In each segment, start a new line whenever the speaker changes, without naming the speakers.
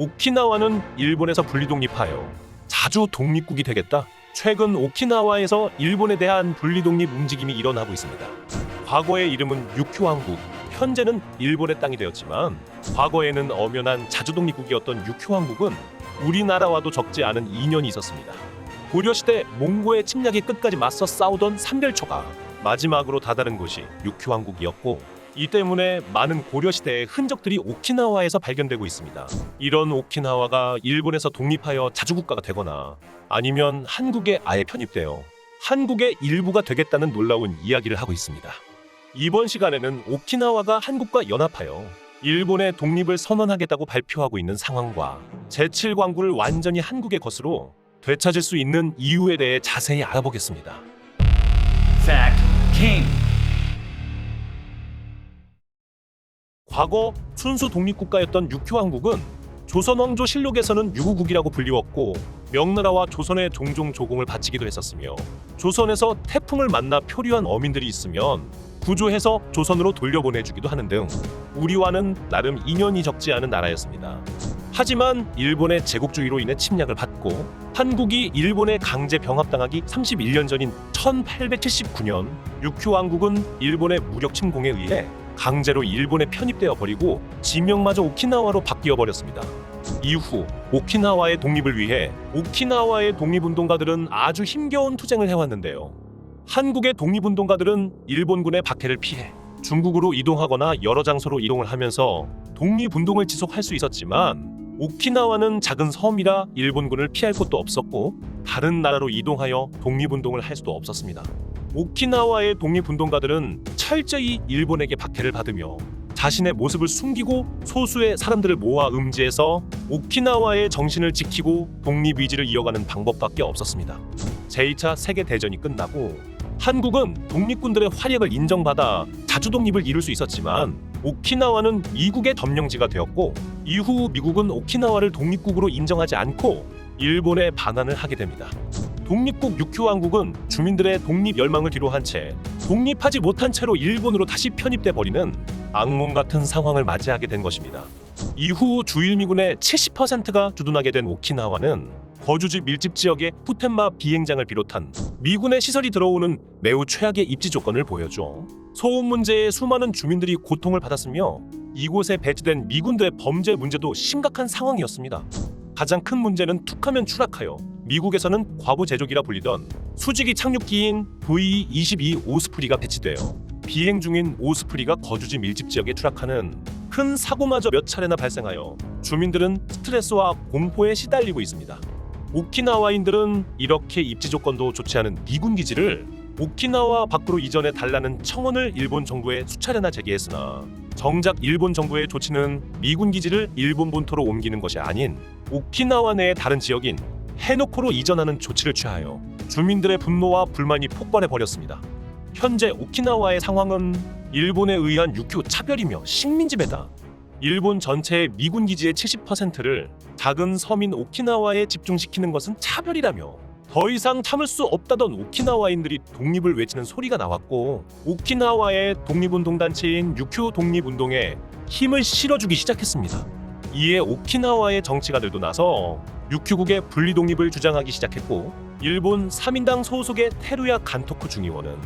오키나와는 일본에서 분리독립하여 자주 독립국이 되겠다. 최근 오키나와에서 일본에 대한 분리독립 움직임이 일어나고 있습니다. 과거의 이름은 유큐왕국, 현재는 일본의 땅이 되었지만 과거에는 엄연한 자주독립국이었던 유큐왕국은 우리나라와도 적지 않은 인연이 있었습니다. 고려시대 몽고의 침략에 끝까지 맞서 싸우던 삼별초가 마지막으로 다다른 곳이 유큐왕국이었고, 이 때문에 많은 고려시대의 흔적들이 오키나와에서 발견되고 있습니다. 이런 오키나와가 일본에서 독립하여 자주국가가 되거나 아니면 한국에 아예 편입되어 한국의 일부가 되겠다는 놀라운 이야기를 하고 있습니다. 이번 시간에는 오키나와가 한국과 연합하여 일본의 독립을 선언하겠다고 발표하고 있는 상황과 제7광구를 완전히 한국의 것으로 되찾을 수 있는 이유에 대해 자세히 알아보겠습니다.
Fact King.
과거 순수 독립국가였던 유큐왕국은 조선왕조실록에서는 유구국이라고 불리웠고, 명나라와 조선에 종종 조공을 바치기도 했었으며, 조선에서 태풍을 만나 표류한 어민들이 있으면 구조해서 조선으로 돌려보내주기도 하는 등 우리와는 나름 인연이 적지 않은 나라였습니다. 하지만 일본의 제국주의로 인해 침략을 받고 한국이 일본에 강제 병합당하기 31년 전인 1879년 유큐왕국은 일본의 무력 침공에 의해 강제로 일본에 편입되어 버리고 지명마저 오키나와로 바뀌어 버렸습니다. 이후 오키나와의 독립을 위해 오키나와의 독립운동가들은 아주 힘겨운 투쟁을 해왔는데요. 한국의 독립운동가들은 일본군의 박해를 피해 중국으로 이동하거나 여러 장소로 이동을 하면서 독립운동을 지속할 수 있었지만, 오키나와는 작은 섬이라 일본군을 피할 곳도 없었고 다른 나라로 이동하여 독립운동을 할 수도 없었습니다. 오키나와의 독립운동가들은 철저히 일본에게 박해를 받으며 자신의 모습을 숨기고 소수의 사람들을 모아 음지해서 오키나와의 정신을 지키고 독립 의지를 이어가는 방법밖에 없었습니다. 제2차 세계대전이 끝나고 한국은 독립군들의 활약을 인정받아 자주독립을 이룰 수 있었지만, 오키나와는 미국의 점령지가 되었고, 이후 미국은 오키나와를 독립국으로 인정하지 않고 일본에 반환을 하게 됩니다. 독립국 유큐왕국은 주민들의 독립 열망을 뒤로한 채 독립하지 못한 채로 일본으로 다시 편입돼 버리는 악몽 같은 상황을 맞이하게 된 것입니다. 이후 주일미군의 70%가 주둔하게 된 오키나와는 거주지 밀집 지역에 푸텐마 비행장을 비롯한 미군의 시설이 들어오는 매우 최악의 입지 조건을 보여줘 소음 문제에 수많은 주민들이 고통을 받았으며, 이곳에 배치된 미군들의 범죄 문제도 심각한 상황이었습니다. 가장 큰 문제는 툭하면 추락하여 미국에서는 과부 제조기라 불리던 수직이 착륙기인 V-22 오스프리가 배치되어 비행 중인 오스프리가 거주지 밀집 지역에 추락하는 큰 사고마저 몇 차례나 발생하여 주민들은 스트레스와 공포에 시달리고 있습니다. 오키나와인들은 이렇게 입지 조건도 좋지 않은 미군 기지를 오키나와 밖으로 이전해 달라는 청원을 일본 정부에 수차례나 제기했으나, 정작 일본 정부의 조치는 미군 기지를 일본 본토로 옮기는 것이 아닌 오키나와 내의 다른 지역인 해노코로 이전하는 조치를 취하여 주민들의 분노와 불만이 폭발해 버렸습니다. 현재 오키나와의 상황은 일본에 의한 유큐 차별이며 식민지배다. 일본 전체의 미군 기지의 70%를 작은 섬인 오키나와에 집중시키는 것은 차별이라며 더 이상 참을 수 없다던 오키나와인들이 독립을 외치는 소리가 나왔고, 오키나와의 독립운동단체인 유큐 독립운동에 힘을 실어주기 시작했습니다. 이에 오키나와의 정치가들도 나서 유큐국의 분리독립을 주장하기 시작했고, 일본 3인당 소속의 테루야 간토쿠 중의원은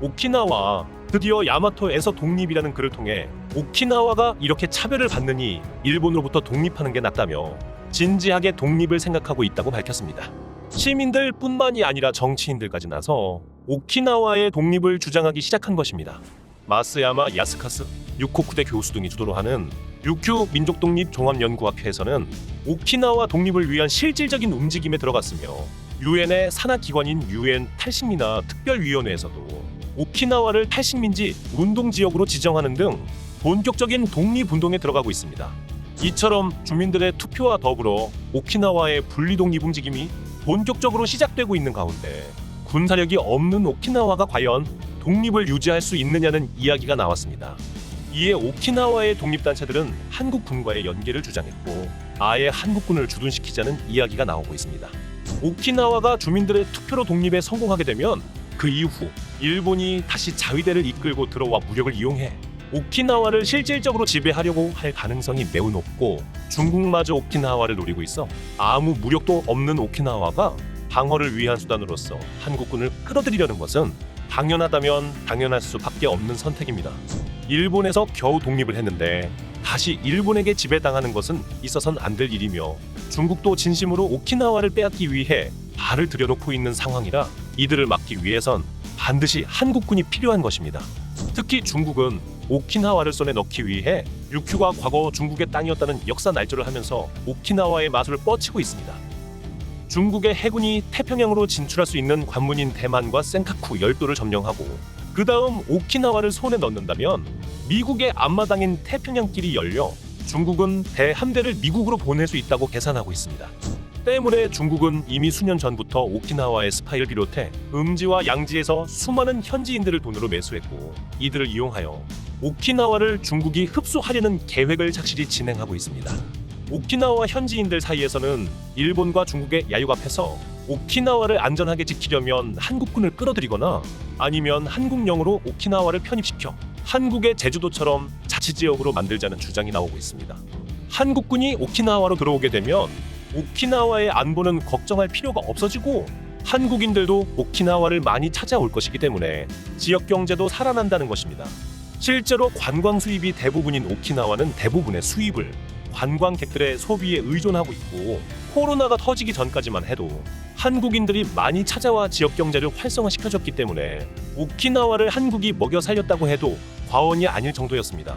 오키나와 드디어 야마토에서 독립이라는 글을 통해 오키나와가 이렇게 차별을 받느니 일본으로부터 독립하는 게 낫다며 진지하게 독립을 생각하고 있다고 밝혔습니다. 시민들 뿐만이 아니라 정치인들까지 나서 오키나와의 독립을 주장하기 시작한 것입니다. 마스야마 야스카스, 유코쿠대 교수 등이 주도로 하는 유큐 민족독립종합연구학회에서는 오키나와 독립을 위한 실질적인 움직임에 들어갔으며, 유엔의 산하기관인 유엔 탈식민화 특별위원회에서도 오키나와를 탈식민지 운동지역으로 지정하는 등 본격적인 독립운동에 들어가고 있습니다. 이처럼 주민들의 투표와 더불어 오키나와의 분리독립 움직임이 본격적으로 시작되고 있는 가운데, 군사력이 없는 오키나와가 과연 독립을 유지할 수 있느냐는 이야기가 나왔습니다. 이에 오키나와의 독립단체들은 한국군과의 연계를 주장했고, 아예 한국군을 주둔시키자는 이야기가 나오고 있습니다. 오키나와가 주민들의 투표로 독립에 성공하게 되면 그 이후 일본이 다시 자위대를 이끌고 들어와 무력을 이용해 오키나와를 실질적으로 지배하려고 할 가능성이 매우 높고 중국마저 오키나와를 노리고 있어 아무 무력도 없는 오키나와가 방어를 위한 수단으로서 한국군을 끌어들이려는 것은 당연하다면 당연할 수밖에 없는 선택입니다. 일본에서 겨우 독립을 했는데 다시 일본에게 지배당하는 것은 있어선 안 될 일이며 중국도 진심으로 오키나와를 빼앗기 위해 발을 들여놓고 있는 상황이라 이들을 막기 위해선 반드시 한국군이 필요한 것입니다. 특히 중국은 오키나와를 손에 넣기 위해 류큐가 과거 중국의 땅이었다는 역사 날조를 하면서 오키나와의 마술을 뻗치고 있습니다. 중국의 해군이 태평양으로 진출할 수 있는 관문인 대만과 센카쿠 열도를 점령하고 그 다음 오키나와를 손에 넣는다면 미국의 앞마당인 태평양길이 열려 중국은 대함대를 미국으로 보낼 수 있다고 계산하고 있습니다. 때문에 중국은 이미 수년 전부터 오키나와의 스파이를 비롯해 음지와 양지에서 수많은 현지인들을 돈으로 매수했고 이들을 이용하여 오키나와를 중국이 흡수하려는 계획을 착실히 진행하고 있습니다. 오키나와 현지인들 사이에서는 일본과 중국의 야유 앞에서 오키나와를 안전하게 지키려면 한국군을 끌어들이거나 아니면 한국령으로 오키나와를 편입시켜 한국의 제주도처럼 자치지역으로 만들자는 주장이 나오고 있습니다. 한국군이 오키나와로 들어오게 되면 오키나와의 안보는 걱정할 필요가 없어지고 한국인들도 오키나와를 많이 찾아올 것이기 때문에 지역 경제도 살아난다는 것입니다. 실제로 관광 수입이 대부분인 오키나와는 대부분의 수입을 관광객들의 소비에 의존하고 있고 코로나가 터지기 전까지만 해도 한국인들이 많이 찾아와 지역 경제를 활성화시켜줬기 때문에 오키나와를 한국이 먹여 살렸다고 해도 과언이 아닐 정도였습니다.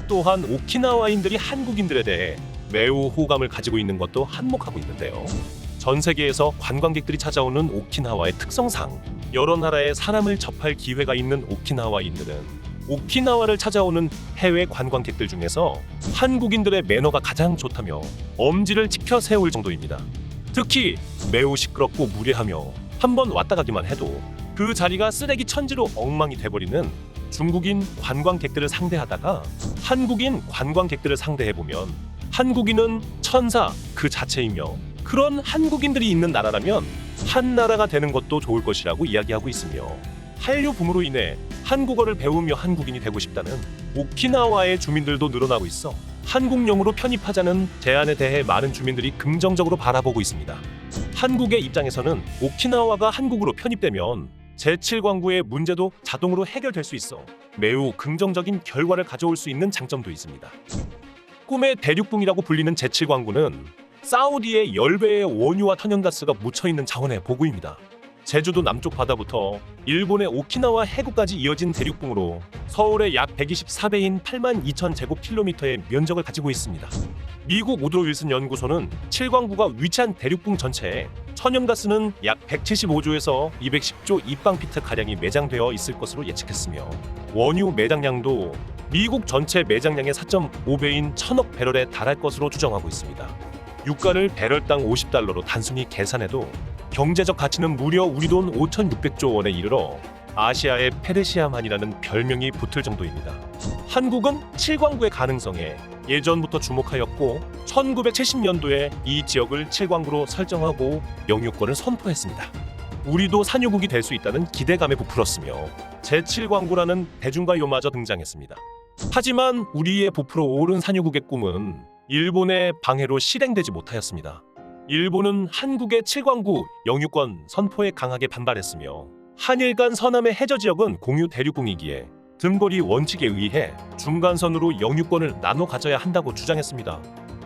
또한 오키나와인들이 한국인들에 대해 매우 호감을 가지고 있는 것도 한몫하고 있는데요. 전 세계에서 관광객들이 찾아오는 오키나와의 특성상 여러 나라의 사람을 접할 기회가 있는 오키나와인들은 오키나와를 찾아오는 해외 관광객들 중에서 한국인들의 매너가 가장 좋다며 엄지를 치켜 세울 정도입니다. 특히 매우 시끄럽고 무례하며 한번 왔다 가기만 해도 그 자리가 쓰레기 천지로 엉망이 돼버리는 중국인 관광객들을 상대하다가 한국인 관광객들을 상대해보면 한국인은 천사 그 자체이며 그런 한국인들이 있는 나라라면 한 나라가 되는 것도 좋을 것이라고 이야기하고 있으며 한류 붐으로 인해 한국어를 배우며 한국인이 되고 싶다는 오키나와의 주민들도 늘어나고 있어 한국령으로 편입하자는 제안에 대해 많은 주민들이 긍정적으로 바라보고 있습니다. 한국의 입장에서는 오키나와가 한국으로 편입되면 제7광구의 문제도 자동으로 해결될 수 있어 매우 긍정적인 결과를 가져올 수 있는 장점도 있습니다. 꿈의 대륙붕이라고 불리는 제7광구는 사우디의 10배의 원유와 천연가스가 묻혀있는 자원의 보고입니다. 제주도 남쪽 바다부터 일본의 오키나와 해구까지 이어진 대륙붕으로 서울의 약 124배인 82,000제곱킬로미터의 면적을 가지고 있습니다. 미국 우드로 윌슨 연구소는 7광구가 위치한 대륙붕 전체에 천연가스는 약 175조에서 210조 입방피트가량이 매장되어 있을 것으로 예측했으며 원유 매장량도 미국 전체 매장량의 4.5배인 1000억 배럴에 달할 것으로 추정하고 있습니다. 유가를 배럴당 $50로 단순히 계산해도 경제적 가치는 무려 우리 돈 5,600조 원에 이르러 아시아의 페르시아만이라는 별명이 붙을 정도입니다. 한국은 7광구의 가능성에 예전부터 주목하였고 1970년도에 이 지역을 7광구로 설정하고 영유권을 선포했습니다. 우리도 산유국이 될 수 있다는 기대감에 부풀었으며 제7광구라는 대중가요마저 등장했습니다. 하지만 우리의 부풀어 오른 산유국의 꿈은 일본의 방해로 실행되지 못하였습니다. 일본은 한국의 7광구 영유권 선포에 강하게 반발했으며 한일 간 서남의 해저 지역은 공유 대륙붕이기에 등거리 원칙에 의해 중간선으로 영유권을 나눠 가져야 한다고 주장했습니다.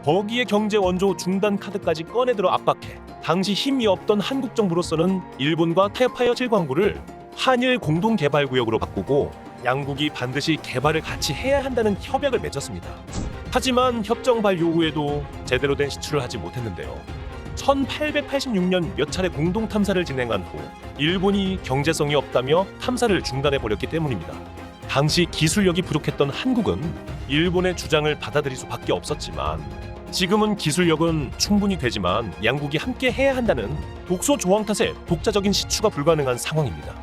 거기에 경제 원조 중단 카드까지 꺼내들어 압박해 당시 힘이 없던 한국 정부로서는 일본과 타협하여 7광구를 한일 공동개발구역으로 바꾸고 양국이 반드시 개발을 같이 해야 한다는 협약을 맺었습니다. 하지만 협정 발효 후에도 제대로 된 시출을 하지 못했는데요. 1886년 몇 차례 공동 탐사를 진행한 후 일본이 경제성이 없다며 탐사를 중단해버렸기 때문입니다. 당시 기술력이 부족했던 한국은 일본의 주장을 받아들일 수밖에 없었지만 지금은 기술력은 충분히 되지만 양국이 함께 해야 한다는 독소 조항 탓에 독자적인 시추가 불가능한 상황입니다.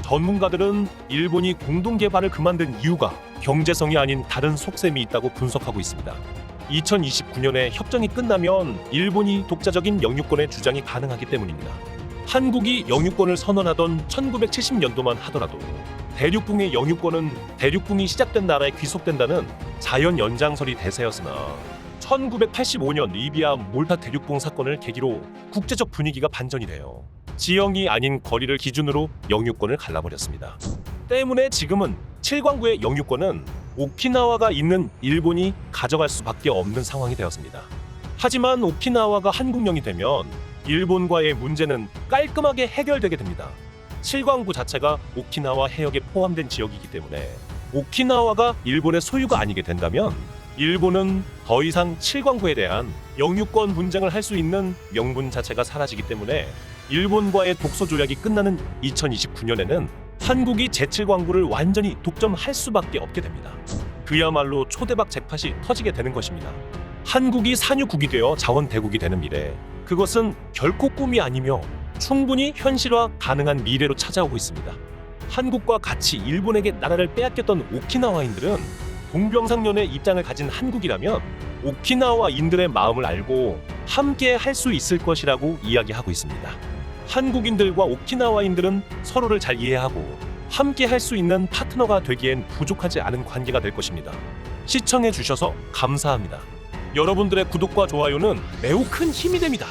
전문가들은 일본이 공동개발을 그만둔 이유가 경제성이 아닌 다른 속셈이 있다고 분석하고 있습니다. 2029년에 협정이 끝나면 일본이 독자적인 영유권의 주장이 가능하기 때문입니다. 한국이 영유권을 선언하던 1970년도만 하더라도 대륙붕의 영유권은 대륙붕이 시작된 나라에 귀속된다는 자연 연장설이 대세였으나 1985년 리비아 몰타 대륙붕 사건을 계기로 국제적 분위기가 반전이 돼요. 지형이 아닌 거리를 기준으로 영유권을 갈라버렸습니다. 때문에 지금은 7광구의 영유권은 오키나와가 있는 일본이 가져갈 수밖에 없는 상황이 되었습니다. 하지만 오키나와가 한국령이 되면 일본과의 문제는 깔끔하게 해결되게 됩니다. 7광구 자체가 오키나와 해역에 포함된 지역이기 때문에 오키나와가 일본의 소유가 아니게 된다면 일본은 더 이상 7광구에 대한 영유권 분쟁을 할 수 있는 명분 자체가 사라지기 때문에 일본과의 독소 조약이 끝나는 2029년에는 한국이 제7광구를 완전히 독점할 수밖에 없게 됩니다. 그야말로 초대박 잭팟이 터지게 되는 것입니다. 한국이 산유국이 되어 자원대국이 되는 미래, 그것은 결코 꿈이 아니며 충분히 현실화 가능한 미래로 찾아오고 있습니다. 한국과 같이 일본에게 나라를 빼앗겼던 오키나와인들은 동병상련의 입장을 가진 한국이라면 오키나와인들의 마음을 알고 함께 할 수 있을 것이라고 이야기하고 있습니다. 한국인들과 오키나와인들은 서로를 잘 이해하고 함께 할 수 있는 파트너가 되기엔 부족하지 않은 관계가 될 것입니다. 시청해 주셔서 감사합니다. 여러분들의 구독과 좋아요는 매우 큰 힘이 됩니다.